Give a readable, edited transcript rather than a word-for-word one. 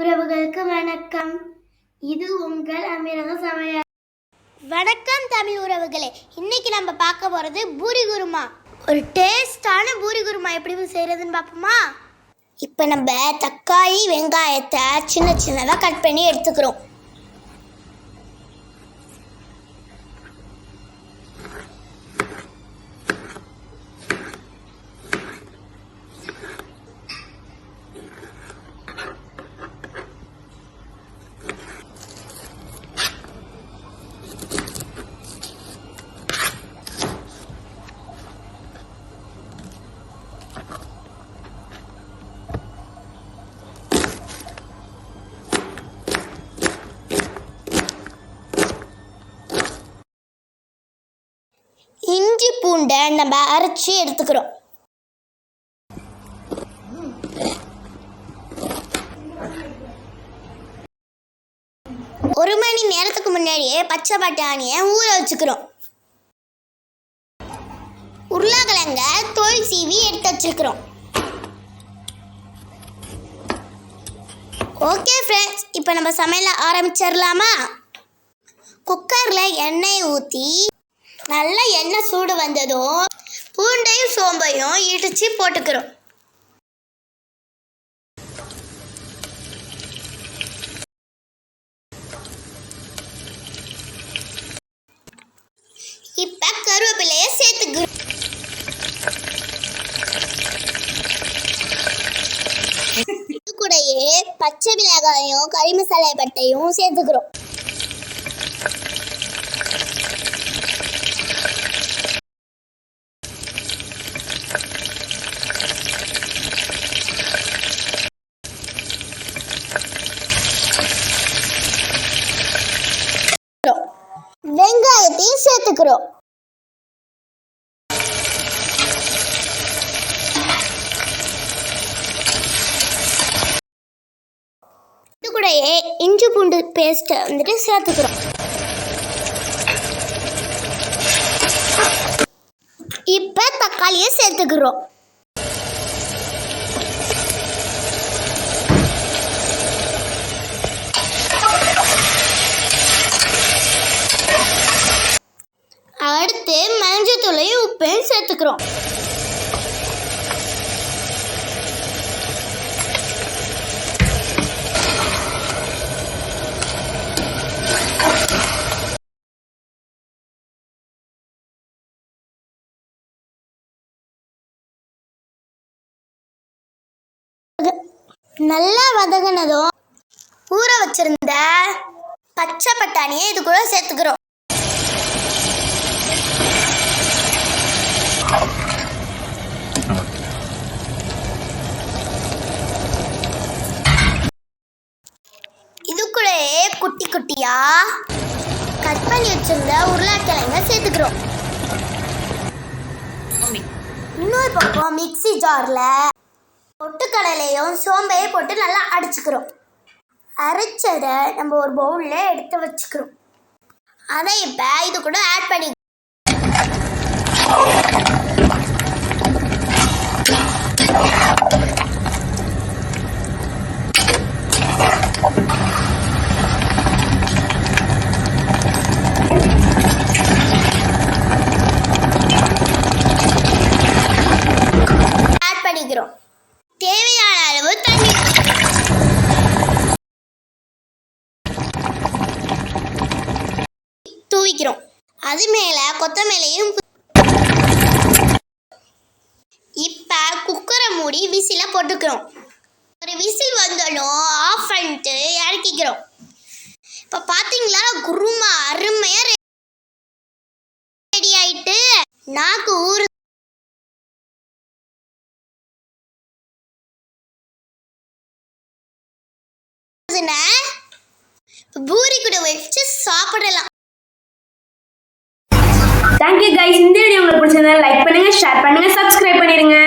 உறவுகளுக்கு வணக்கம். இது உங்கள் அமீரக சமையல். வணக்கம் தமிழ் உறவுகளே. இன்னைக்கு நம்ம பார்க்க போகிறது பூரி குருமா. ஒரு டேஸ்டான பூரி குருமா எப்படி செய்கிறதுன்னு பார்ப்போமா? இப்போ நம்ம தக்காளி வெங்காயத்தை சின்ன சின்னதாக கட் பண்ணி எடுத்துக்கிறோம். இஞ்சி பூண்டை நம்ம அரைச்சி எடுத்துக்கிறோம். ஒரு மணி நேரத்துக்கு முன்னாடியே பச்சை பட்டாணியை ஊற வச்சுக்கிறோம். உருளைக்கிழங்க தோல் சீவி எடுத்து வச்சுக்கிறோம். ஓகே ஃப்ரெண்ட்ஸ், இப்போ நம்ம சமையல ஆரம்பிச்சிடலாமா? குக்கரில் எண்ணெய் ஊற்றி நல்லா எண்ணெய் சூடு வந்ததும் பூண்டையும் சோம்பையும் இடித்து போட்டுக்கிறோம். இப்போ கருவேப்பிலையை சேர்த்துக்கிறோம். இது கூடயே பச்சை மிளகாயும் கறி மசாலா பட்டையும் சேர்த்துக்கிறோம். வெங்காயத்தையும் சேர்த்துக்கிறோம். இது கூடயே இஞ்சி பூண்டு பேஸ்ட் வந்துட்டு சேர்த்துக்கிறோம். இப்ப தக்காளியை சேர்த்துக்கிறோம். அடுத்து மஞ்சத்தூளையும் உப்பையும் சேர்த்துக்கிறோம். நல்லா வதங்கினதும் ஊற வச்சிருந்த பச்சை பட்டாணியை இது கூட சேர்த்துக்கிறோம். இது கூட குட்டி குட்டியா கட் பண்ணி வச்சிருந்த உருளைக்கிழங்க சேர்த்துக்கிறோம். இன்னொரு பக்கம் மிக்ஸி ஜார்ல பொட்டுக்கடலையும் சோம்பையும் போட்டு நல்லா அடிச்சுக்கிறோம். அரைச்சதை நம்ம ஒரு பவுல்ல எடுத்து வச்சுக்கிறோம். அதை இப்ப இது கூட ஆட் பண்ணி தேவையான அளவு தண்ணி தூவிக்கிறோம். அது மேல கொத்தமல்லியும். இப்ப குக்கரை மூடி விசில போட்டுக்கிறோம். ஒரு விசில் வந்தாலும் ஆஃப் பண்ணிட்டு இறக்கிக்கிறோம். இப்ப பாத்தீங்களா, குருமா அருமையா ரெடி ஆயிட்டு நாக்கு ஊறு. பூரி கூட வச்சு சாப்பிடலாம். Thank you guys. இந்த வீடியோ உங்களுக்கு பிடிச்சிருந்தா லைக் பண்ணுங்க, ஷேர் பண்ணுங்க, சப்ஸ்கிரைப் பண்ணிடுங்க.